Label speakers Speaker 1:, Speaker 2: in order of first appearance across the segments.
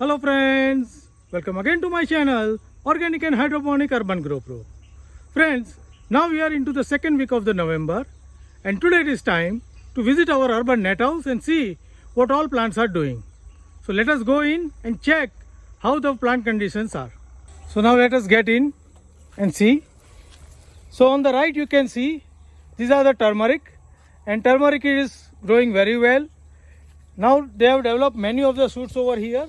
Speaker 1: Hello friends, welcome again to my channel Organic and Hydroponic Urban Grow Pro. Friends, now we are into the second week of the November and today it is time to visit our urban net house and see what all plants are doing. So let us go in and check how the plant conditions are. So now let us get in and see. So on the right you can see these are the turmeric, and turmeric is growing very well. Now they have developed many of the shoots over here,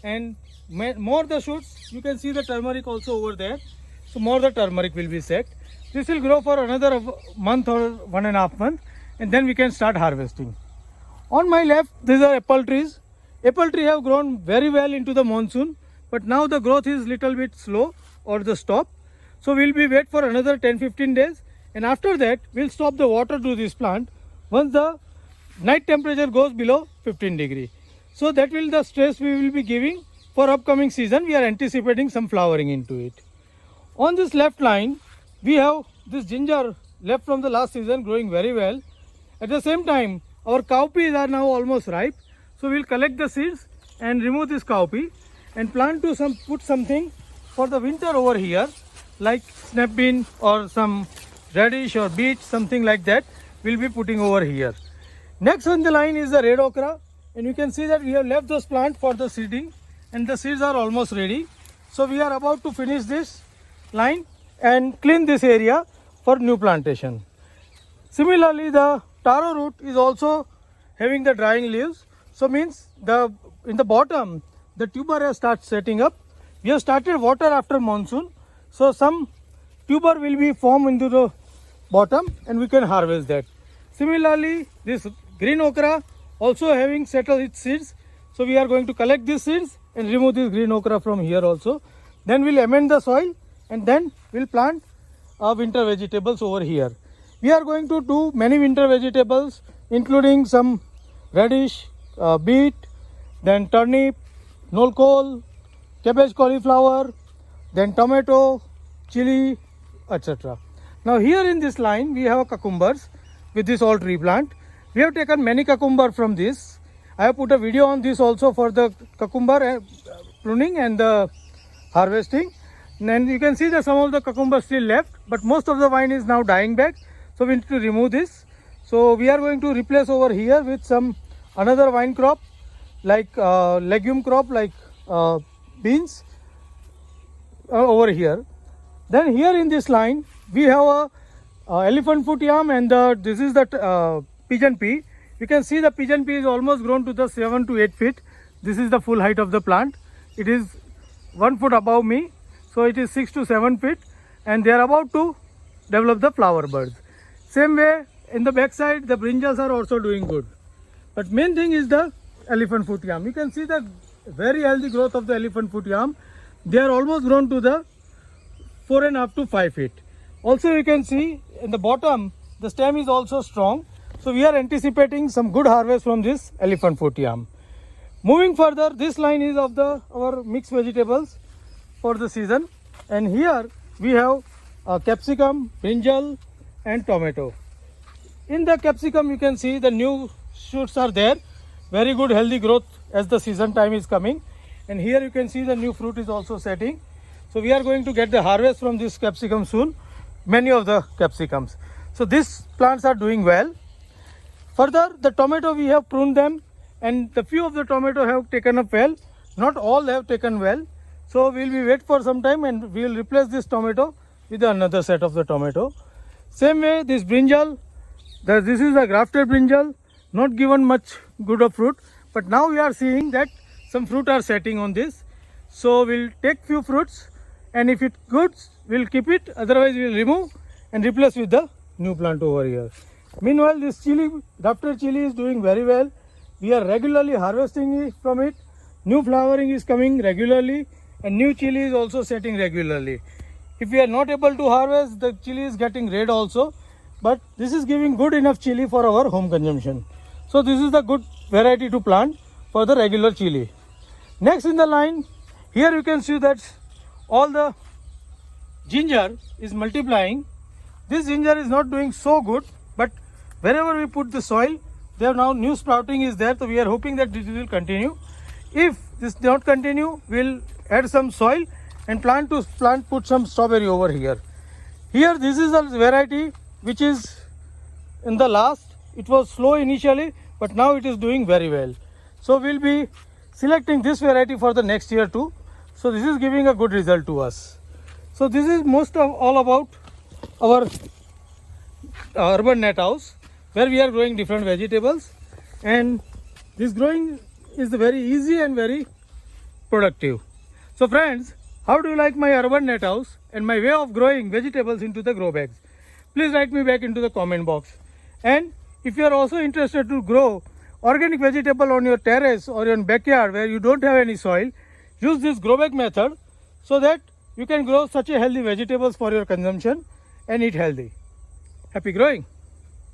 Speaker 1: and more the shoots, you can see the turmeric also over there. So more the turmeric will be set. This will grow for another month or 1.5 months, and then we can start harvesting. On my left, these are apple trees. Apple tree have grown very well into the monsoon, but now the growth is little bit slow or the stop. So we'll be wait for another 10-15 days, and after that we'll stop the water to this plant once the night temperature goes below 15 degree. So that will the stress we will be giving for upcoming season. We are anticipating some flowering into it. On this left line, we have this ginger left from the last season growing very well. At the same time, our cowpeas are now almost ripe. So we'll collect the seeds and remove this cowpea and plan to put something for the winter over here, like snap bean or some radish or beet, something like that we'll be putting over here. Next on the line is the red okra, and you can see that we have left those plants for the seeding and the seeds are almost ready. So we are about to finish this line and clean this area for new plantation. Similarly, the taro root is also having the drying leaves. So means in the bottom the tuber has started setting up. We have started water after monsoon, so some tuber will be formed into the bottom and we can harvest that. Similarly, this green okra also having settled its seeds. So we are going to collect these seeds and remove this green okra from here also. Then we'll amend the soil and then we'll plant winter vegetables over here. We are going to do many winter vegetables, including some radish, beet, then turnip, nolkol, cabbage, cauliflower, then tomato, chili, etc. Now here in this line we have cucumbers with this all tree plant. We have taken many cucumber from this. I have put a video on this also for the cucumber pruning and the harvesting. And you can see that some of the cucumber still left, but most of the vine is now dying back. So we need to remove this. So we are going to replace over here with some another vine crop, like legume crop, like beans over here. Then here in this line we have a elephant foot yam, and this is the pigeon pea. You can see the pigeon pea is almost grown to the 7 to 8 feet. This is the full height of the plant. It is 1 foot above me, so it is 6 to 7 feet, and they are about to develop the flower buds. Same way in the back side the brinjals are also doing good. But main thing is the elephant foot yam. You can see the very healthy growth of the elephant foot yam. They are almost grown to the 4.5 to 5 feet. Also you can see in the bottom the stem is also strong. So we are anticipating some good harvest from this elephant foot yam. Moving further, this line is of our mixed vegetables for the season, and here we have capsicum, brinjal and tomato. In the capsicum you can see the new shoots are there, very good healthy growth as the season time is coming, and here you can see the new fruit is also setting. So we are going to get the harvest from this capsicum soon, many of the capsicums. So these plants are doing well. Further, the tomato we have pruned them, and the few of the tomato have taken up well. Not all have taken well. So we will be wait for some time and we will replace this tomato with another set of the tomato. Same way this brinjal, this is a grafted brinjal, not given much good of fruit, but now we are seeing that some fruit are setting on this. So we'll take few fruits, and if it good, we'll keep it, otherwise we'll remove and replace with the new plant over here. Meanwhile, this chili, grafted chili is doing very well. We are regularly harvesting from it. New flowering is coming regularly, and new chili is also setting regularly. If we are not able to harvest, the chili is getting red also, but this is giving good enough chili for our home consumption. So this is the good variety to plant for the regular chili. Next in the line, here you can see that all the ginger is multiplying. This ginger is not doing so good, but wherever we put the soil, there now new sprouting is there, so we are hoping that this will continue. If this not continue, we'll add some soil and put some strawberry over here. Here this is a variety which is in the last. It was slow initially, but now it is doing very well. So we'll be selecting this variety for the next year too. So this is giving a good result to us. So this is most of all about our urban net house, where we are growing different vegetables, and this growing is very easy and very productive. So friends, how do you like my urban net house and my way of growing vegetables into the grow bags? Please write me back into the comment box. And if you are also interested to grow organic vegetable on your terrace or your backyard where you don't have any soil, use this grow bag method so that you can grow such a healthy vegetables for your consumption and eat healthy. Happy growing!